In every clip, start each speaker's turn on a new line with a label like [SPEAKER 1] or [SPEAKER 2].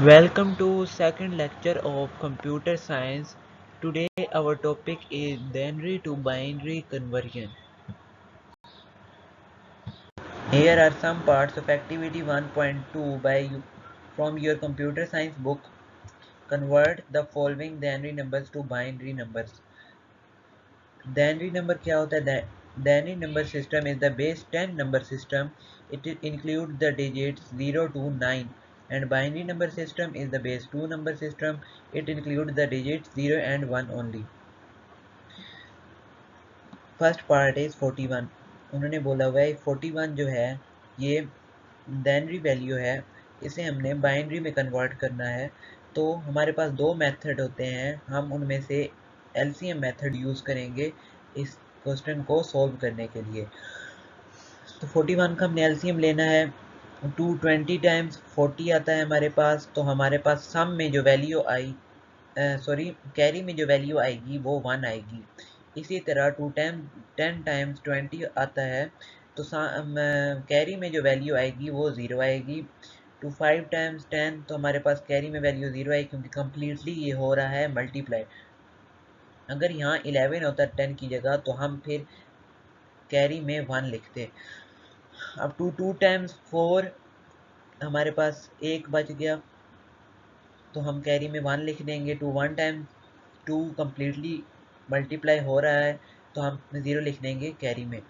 [SPEAKER 1] Welcome to second lecture of computer science. Today our topic is binary to binary conversion. Here are some parts of activity 1.2 from your computer science book. Convert the following binary numbers to binary numbers. Binary number क्या होता है? Binary number system is the base 10 number system. It includes the digits 0 to 9. And binary number system is the base 2 number system. It includes the digits 0 and 1 only. First part is 41. उन्होंने बोला हुआ है 41 जो है ये binary value है, इसे हमने बाइनरी में कन्वर्ट करना है. तो हमारे पास दो मेथड होते हैं, हम उनमें से एलसीएम मेथड यूज़ करेंगे इस क्वेश्चन को सॉल्व करने के लिए. तो 41 का हमने एलसीएम लेना है. 220 टाइम्स 40 आता है हमारे पास, तो हमारे पास सम में जो वैल्यू आई कैरी में जो वैल्यू आएगी वो 1 आएगी. इसी तरह 10 टाइम्स 20 आता है, तो कैरी में जो वैल्यू आएगी वो 0 आएगी. 5 टाइम्स 10, तो हमारे पास कैरी में वैल्यू 0 आएगी क्योंकि कम्प्लीटली ये हो रहा है मल्टीप्लाई. अगर यहाँ 11 होता 10 की जगह तो हम फिर कैरी में 1 लिखते. अब 2 टाइम्स 4 हमारे पास 1 बच गया, तो हम कैरी में 1 लिख देंगे. 1 टाइम्स 2 कम्प्लीटली मल्टीप्लाई हो रहा है, तो हम 0 लिख देंगे कैरी में.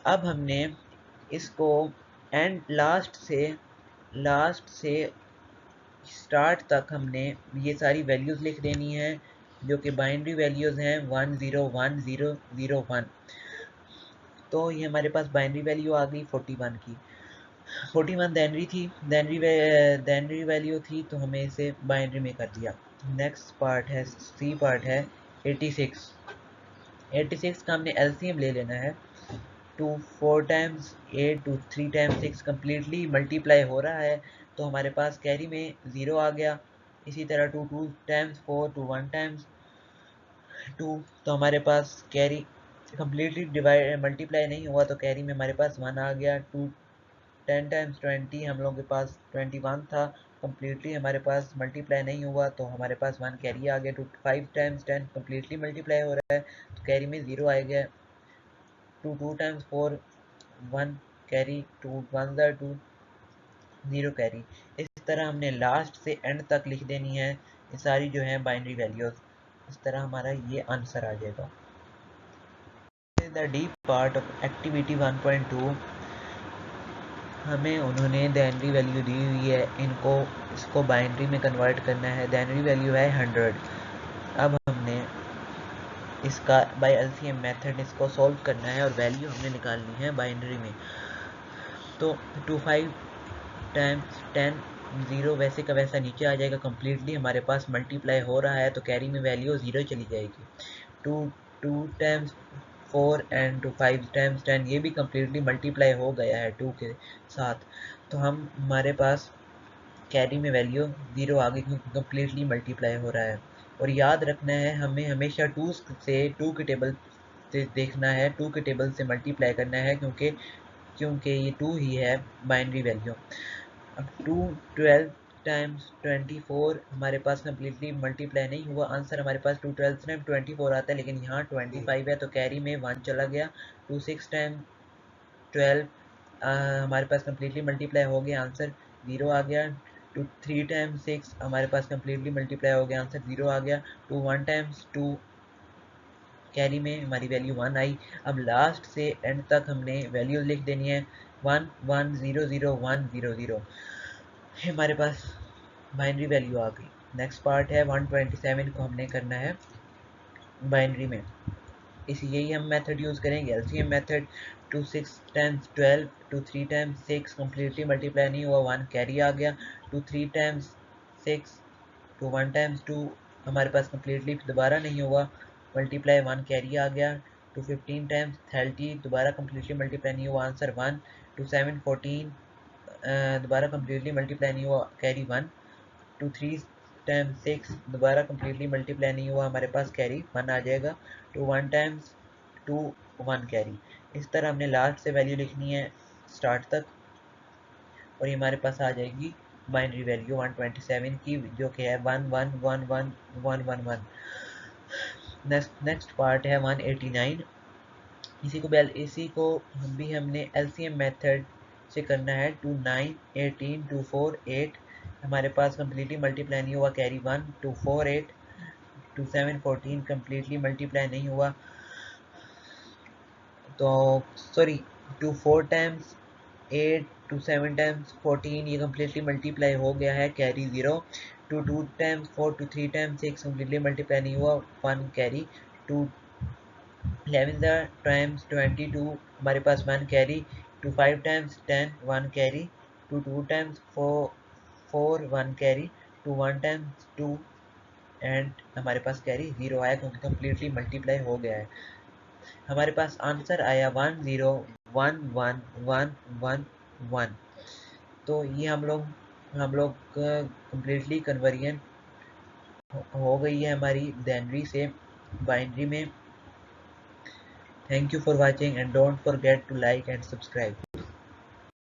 [SPEAKER 1] अब हमने इसको एंड लास्ट से स्टार्ट तक हमने ये सारी वैल्यूज़ लिख देनी है जो कि बाइनरी वैल्यूज़ हैं 1 0 1 0 0 1. तो ये हमारे पास बाइनरी वैल्यू आ गई 41 की. 41 बाइनरी वैल्यू थी, तो हमें इसे बाइनरी में कर दिया. नेक्स्ट पार्ट है सी पार्ट है 86. 86 का हमने एलसीएम ले लेना है. 4 टाइम्स 8 3 टाइम्स 6 कम्प्लीटली मल्टीप्लाई हो रहा है, तो हमारे पास कैरी में 0 आ गया. इसी तरह 2 टाइम्स 4 1 टाइम्स 2, तो हमारे पास कैरी कम्प्लीटली मल्टीप्लाई नहीं हुआ, तो कैरी में हमारे पास 1 आ गया. 10 टाइम्स 20 हम लोगों के पास 21 था, कम्प्लीटली हमारे पास मल्टीप्लाई नहीं हुआ, तो हमारे पास 1 कैरी आ गया. 5 टाइम्स 10 कम्प्लीटली मल्टीप्लाई हो रहा है, तो कैरी में 0 आ गया. 2 टाइम्स 4 1 कैरी, 2 1 2 0 कैरी. इस तरह हमने लास्ट से एंड तक लिख देनी है ये सारी जो है बाइनरी वैल्यूज. इस तरह हमारा ये आंसर आ जाएगा. The deep part of activity 1.2. हमें उन्होंने बाइनरी वैल्यू दी हुई है, इसको बाइनरी में कन्वर्ट करना है. बाइनरी वैल्यू है 100. अब हमने इसका बाय एलसीएम मेथड इसको सॉल्व करना है और वैल्यू हमने निकालनी है बाइनरी में. तो 25 टाइम्स 10 0 वैसे का वैसा नीचे आ जाएगा. कम्प्लीटली हमारे पास मल्टीप्लाई हो रहा है, तो कैरी में वैल्यू 0 चली जाएगी. 2 टाइम्स 4 एंड 5 टाइम्स 10 ये भी कम्प्लीटली मल्टीप्लाई हो गया है 2 के साथ, तो हमारे पास कैरी में वैल्यू 0 आ गई क्योंकि कम्प्लीटली मल्टीप्लाई हो रहा है. और याद रखना है हमें हमेशा 2 के टेबल से देखना है, 2 के टेबल से मल्टीप्लाई करना है क्योंकि ये 2 ही है बाइनरी वैल्यू. अब 12 टाइम्स 24 हमारे पास कम्प्लीटली मल्टीप्लाई नहीं हुआ, आंसर हमारे पास 12 टाइम 24 आता है, लेकिन यहाँ 25 है, तो कैरी में 1 चला गया. 6 टाइम 12 हमारे पास कम्प्लीटली मल्टीप्लाई हो गया, आंसर 0 आ गया. 3 टाइम्स 6 हमारे पास कम्प्लीटली मल्टीप्लाई हो गया, आंसर 0 आ गया. 1 टाइम्स 2 कैरी में हमारी वैल्यू 1 आई. अब लास्ट से एंड तक हमने वैल्यूज लिख देनी है 1 1 0 0 1 0 0. हमारे पास बाइनरी वैल्यू आ गई. नेक्स्ट पार्ट है 127 को हमने करना है बाइनरी में. यही हम मेथड यूज़ करेंगे LCM method. 6 times 12 3 times 6 completely multiply नहीं हुआ, 1 कैरी आ गया. 3 टाइम्स 6 1 टाइम्स 2 हमारे पास कम्प्लीटली दोबारा नहीं हुआ मल्टीप्लाई, 1 कैरी आ गया. 15 टाइम्स 30 दोबारा कम्प्लीटली मल्टीप्लाई नहीं हुआ, आंसर 1. 7 14 दोबारा कम्प्लीटली मल्टीप्लाई नहीं हुआ, कैरी 1. 3 टाइम्स 6 दोबारा कम्प्लीटली मल्टीप्लाई नहीं हुआ, हमारे पास कैरी 1 आ जाएगा. 1 टाइम्स 2 1 कैरी. इस तरह हमने लास्ट से वैल्यू लिखनी है स्टार्ट तक, और ये हमारे पास आ जाएगी बाइनरी वैल्यू 127 की, जो कि है 11111111। नेक्स्ट पार्ट है 189। इसी को हमने LCM मेथड से करना है। 2 9 18 2 4 8, हमारे पास कम्प्लीटली मल्टीप्लाई नहीं हुआ, कैरी 1। 2 4 8 2 7 14, कम्प्लीटली मल्टीप्लाई नहीं हुआ, तो सॉरी 2 4 टाइम्स 8 2 7 टाइम्स 14, ये कम्प्लीटली मल्टीप्लाई हो गया है, carry 0। 2 2 times 4 2 3 times 6, completely multiply नहीं हुआ, 1 कैरी। 2 11 टाइम्स 22, हमारे पास 1 carry. 2 5 times 10, 1 carry. 2 2 times 4 1 carry. 2 1 times 2, and हमारे पास कैरी 0 आया, क्योंकि कम्प्लीटली मल्टीप्लाई हो गया है। हमारे पास आंसर आया 10111111। तो ये हम लोग कम्प्लीटली कन्वर्जन हो गई है हमारी बाइनरी से बाइनरी में। Thank you for watching and don't forget to like and subscribe.